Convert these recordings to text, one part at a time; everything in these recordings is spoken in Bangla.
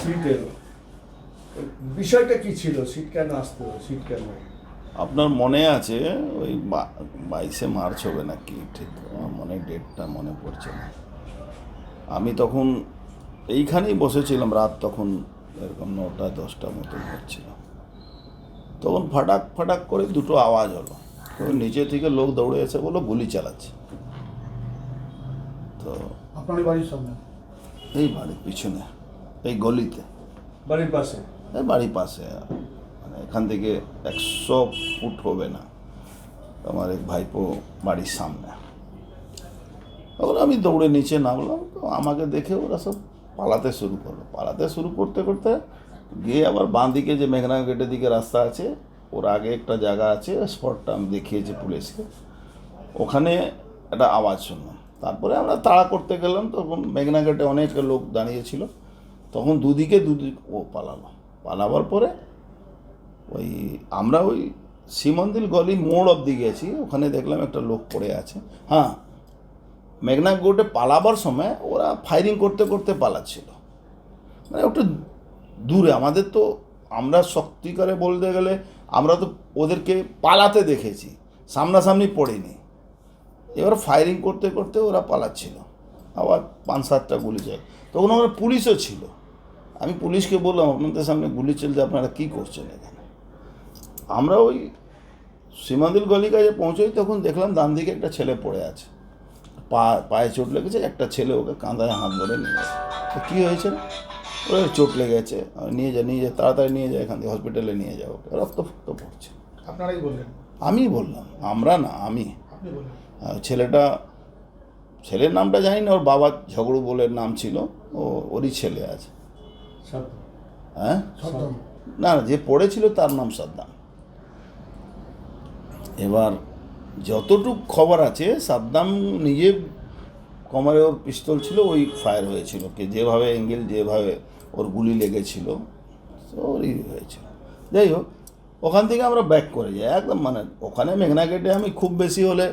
সিট এলো, বিষয়টা কি ছিল? সিট কেন আসতে হলো? সিট কেন? আপনার মনে আছে ওই 22শে মার্চ হবে নাকি, ঠিক আমার মনে ডেটটা মনে পড়ছে না। আমি তখন এইখানেই বসেছিলাম, রাত তখন এরকম 9টা-10টা মতন হচ্ছিল। তখন ফাটাক ফাটাক করে দুটো আওয়াজ হলো, তো নিচে থেকে লোক দৌড়ে এসে বললো গুলি চালাচ্ছে। তো আপনার বাড়ির সামনে? এই বাড়ির পিছনে, এই গলিতে, বাড়ির পাশে? এই বাড়ির পাশে, মানে এখান থেকে 100 ফুট হবে না আমার এক ভাইপো বাড়ির সামনে। তখন আমি দৌড়ে নিচে নামলাম, তো আমাকে দেখে ওরা সব পালাতে শুরু করলো। পালাতে শুরু করতে করতে গিয়ে আবার বাঁ দিকে যে মেঘনা গেটের দিকে রাস্তা আছে, ওর আগে একটা জায়গা আছে, স্পটটা আমি দেখিয়েছি পুলিশকে, ওখানে একটা আওয়াজ শুনলাম। তারপরে আমরা তাড়া করতে গেলাম, তখন মেঘনা গেটে অনেক লোক দাঁড়িয়েছিল। তখন দুদিকে ও পালাবার পরে ওই আমরা ওই শ্রীমন্দির গলি মোড় অব্দি গেছি, ওখানে দেখলাম একটা লোক পড়ে আছে। হ্যাঁ, মেঘনা গেটে পালাবার সময় ওরা ফায়ারিং করতে করতে পালাচ্ছিল, মানে একটু দূরে। আমাদের তো, আমরা শক্তি করে বলতে গেলে আমরা তো ওদেরকে পালাতে দেখেছি, সামনাসামনি পড়েনি। এবার ফায়ারিং করতে করতে ওরা পালাচ্ছিল, আবার 5-7টা গুলি যায়। তখন আমরা পুলিশও ছিল। আমি পুলিশকে বললাম, আপনাদের সামনে গুলি চলছে, আপনারা কী করছেন এখানে? আমরা ওই শ্রীমন্দির গলি কাছে পৌঁছোই, তখন দেখলাম ডান দিকে একটা ছেলে পড়ে আছে, পায়ে চোট লেগেছে। একটা ছেলে ওকে কাঁধায় হাত ধরে নিয়ে গেছে। তো কী হয়েছে? ওরা চোট লেগেছে, নিয়ে যা তাড়াতাড়ি নিয়ে যায়, এখান থেকে হসপিটালে নিয়ে যাও, রক্ত ফক্ত পড়ছে। আপনারাই বললেন? আমি বললাম, আমরা না, আমি। আপনি বললেন? ছেলের নামটা জানি না, ওর বাবা ঝগড়ু বলে নাম ছিল, ওরই ছেলে আছে। হ্যাঁ, না, যে পড়েছিল তার নাম সাদ্দাম। এবার যতটুক খবর আছে, সাদ্দাম নিজে কোমরে ওর পিস্তল ছিল, ওই ফায়ার হয়েছিল, কি যেভাবে অ্যাঙ্গেল, যেভাবে ওর গুলি লেগেছিল, ওরই হয়েছিল। যাই হোক, ওখান থেকে আমরা ব্যাক করে যাই একদম, মানে ওখানে মেঘনা গেটে আমি খুব বেশি হলে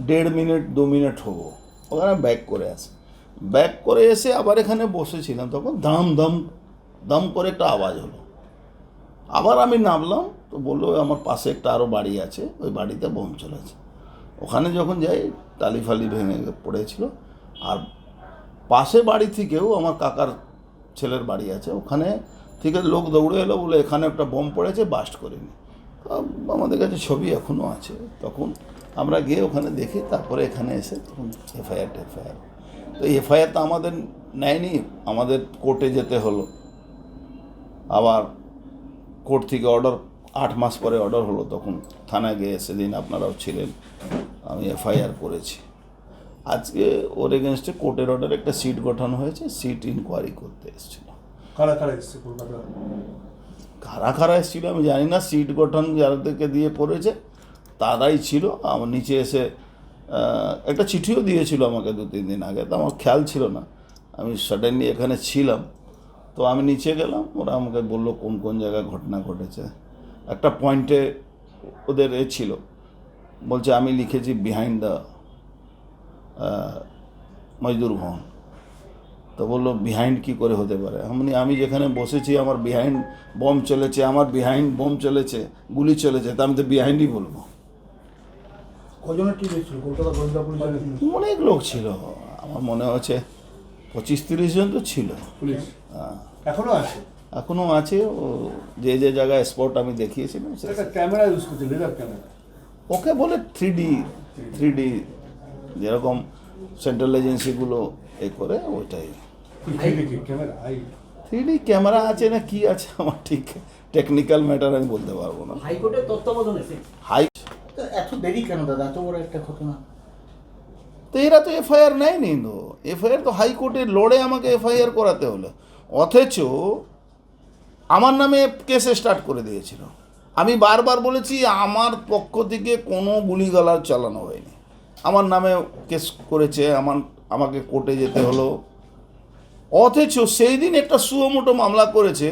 1.5 মিনিট 2 মিনিট হবো, ওখানে ব্যাক করে আসি। ব্যাক করে এসে আবার এখানে বসেছিলাম, তখন দাম দাম দাম করে একটা আওয়াজ হলো। আবার আমি নামলাম, তো বললো আমার পাশে একটা আরও বাড়ি আছে, ওই বাড়িতে বোম চলেছে। ওখানে যখন যাই, টালি ফালি ভেঙে পড়েছিল। আর পাশে বাড়ি থেকেও আমার কাকার ছেলের বাড়ি আছে, ওখানে থেকে লোক দৌড়ে এলো, বলে এখানে একটা বোম পড়েছে, বাস্ট করিনি। আমাদের কাছে ছবি এখনও আছে। তখন আমরা গিয়ে ওখানে দেখি, তারপরে এখানে এসে তখন এফআইআর। তো এফআইআর তো আমাদের নেয়নি, আমাদের কোর্টে যেতে হলো। আবার কোর্ট থেকে অর্ডার, 8 মাস পরে অর্ডার হলো, তখন থানায় গিয়ে সেদিন আপনারাও ছিলেন, আমি এফআইআর করেছি। আজকে ওর এগেনস্টে কোর্টের অর্ডারে একটা সিট গঠন হয়েছে, সিট ইনকোয়ারি করতে এসেছিল। কারা কারা এসছে কলকাতা? কারা কারা এসেছিল আমি জানি না, সিট গঠন যাদেরকে দিয়ে করেছে তারাই ছিল। আমার নিচে এসে একটা চিঠিও দিয়েছিল আমাকে 2-3 দিন আগে, তো আমার খেয়াল ছিল না, আমি সাডেনলি এখানে ছিলাম। তো আমি নিচে গেলাম, ওরা আমাকে বললো কোন কোন জায়গায় ঘটনা ঘটেছে। একটা পয়েন্টে ওদের ছিল, বলছে আমি লিখেছি বিহাইন্ড দ্য মজদুর ভবন। তো বললো বিহাইন্ড কী করে হতে পারে? আমি যেখানে বসেছি আমার বিহাইন্ড বম চলেছে, আমার বিহাইন্ড বম চলেছে, গুলি চলেছে, তা আমি তো বিহাইন্ডই বলবো। কজনের টিম এসেছিল? কলকাতা গোয়েন্দা পুলিশের অনেক লোক ছিল, আমার মনে হচ্ছে 25-30 জন তো ছিল। পুলিশ এখনো আছে? এখনও আছে। ও যে জায়গায় স্পট আমি দেখিয়েছিলাম, একটা ক্যামেরা ইউজ করছে, লেজার ক্যামেরা, ওকে বলে 3D যেরকম সেন্ট্রাল এজেন্সিগুলো করে, ওইটাই। ক্যামেরা 3D ক্যামেরা আছে না কি আছে, আমার ঠিক টেকনিক্যাল ম্যাটার আমি বলতে পারবো না। হাইকোর্টের তত্ত্বাবধানে এত দেরি কেন দাদা? এত বড় একটা ঘটনা। তো এরা তো এফআইআর নেয়নি, তো এফআইআর তো হাইকোর্টে লড়ে আমাকে এফআইআর করাতে হলো, অথচ আমার নামে কেস স্টার্ট করে দিয়েছিল। আমি বারবার বলেছি আমার পক্ষ থেকে কোনো গুলিগালা চালানো হয়নি, আমার নামে কেস করেছে, আমাকে কোর্টে যেতে হলো। অথচ সেই দিন একটা সুমোটো মামলা করেছে,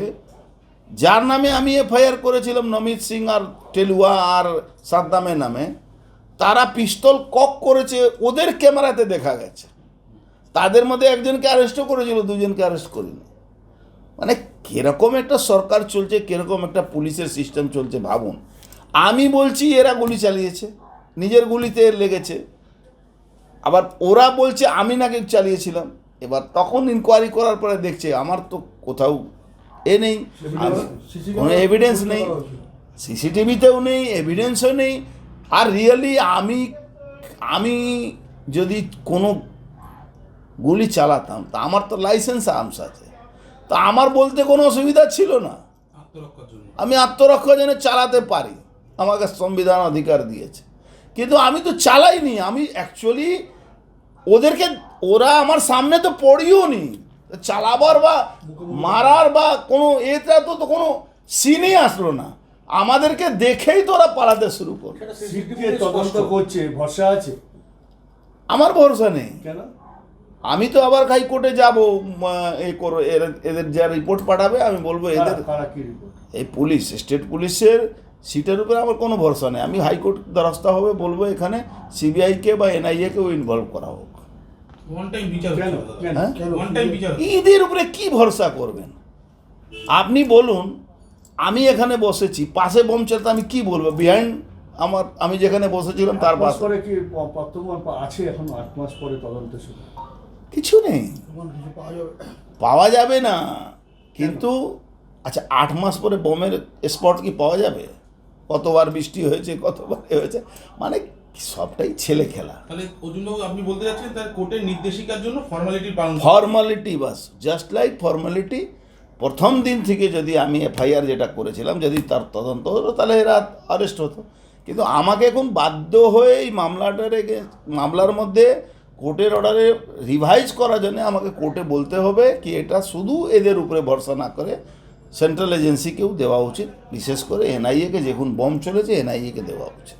যার নামে আমি এফআইআর করেছিলাম, নমিত সিং আর টেলুয়া আর সাদ্দামের নামে, তারা পিস্তল কক করেছে, ওদের ক্যামেরাতে দেখা গেছে। তাদের মধ্যে একজনকে অ্যারেস্টও করেছিল, 2জনকে অ্যারেস্ট করিনি। মানে কীরকম একটা সরকার চলছে, কীরকম একটা পুলিশের সিস্টেম চলছে ভাবুন। আমি বলছি এরা গুলি চালিয়েছে, নিজের গুলিতে লেগেছে, আবার ওরা বলছে আমি নাকি চালিয়েছিলাম। এবার তখন ইনকোয়ারি করার পরে দেখছে আমার তো কোথাও নেই, কোনো এভিডেন্স নেই, সিসিটিভিতেও নেই, এভিডেন্সও নেই। আর রিয়েলি আমি যদি কোনো গুলি চালাতাম তা আমার তো লাইসেন্স আর্মস আছে, তা আমার বলতে কোনো অসুবিধা ছিল না। আমি আত্মরক্ষার জন্য চালাতে পারি, আমাকে সংবিধান অধিকার দিয়েছে, কিন্তু আমি তো চালাইনি। আমি অ্যাকচুয়ালি ওরা আমার সামনে তো পড়িও নি, চালাবার বা মারার বা কোনো এটা তো কোনো সিনই আসলো না। আমাদেরকে দেখেই তো ওরা পালাতে শুরু করলো। সিটকে তদন্ত করছে, ভরসা আছে? আমার ভরসা নেই। কেন? আমি তো আবার হাইকোর্টে যাব, এদের যা রিপোর্ট পাঠাবে আমি বলবো এদের কারা কি রিপোর্ট? এই পুলিশ, স্টেট পুলিশের সিটের উপরে আমার কোনো ভরসা নেই। আমি হাইকোর্ট দ্বারস্থ হবে, বলবো এখানে সিবিআইকে বা এনআইএকেও ইনভলভ করা হোক। এদের উপরে কি ভরসা করবেন আপনি বলুন? আমি এখানে বসেছি, পাশে বোম চলতে আমি কি বলবো? বিহাইন্ড আমি যেখানে বসেছিলাম তার পাশে পরে কি বর্তমান আছে? এখন 8 মাস পরে তদন্ত শুরু, কিছু নেই, পাওয়া যাবে না। কিন্তু আচ্ছা 8 মাস পরে বোমের স্পট কি পাওয়া যাবে? কতবার বৃষ্টি হয়েছে, কতবার হয়েছে, মানে সবটাই ছেলে খেলা। তাহলে ওই জন্য আপনি বলতে যাচ্ছেন তার কোর্টের নির্দেশিকার জন্য ফর্মালিটি বাস, জাস্ট লাইক ফর্মালিটি। প্রথম দিন থেকে যদি আমি এফআইআর যেটা করেছিলাম যদি তার তদন্ত হতো তাহলে এরা অ্যারেস্ট হতো, কিন্তু আমাকে এখন বাধ্য হয়ে এই মামলার মধ্যে কোর্টের অর্ডারে রিভাইজ করার জন্য আমাকে কোর্টে বলতে হবে কি এটা শুধু এদের উপরে ভরসা না করে সেন্ট্রাল এজেন্সিকেও দেওয়া উচিত, বিশেষ করে এনআইএকে, যখন বম চলেছে এনআইএকে দেওয়া উচিত।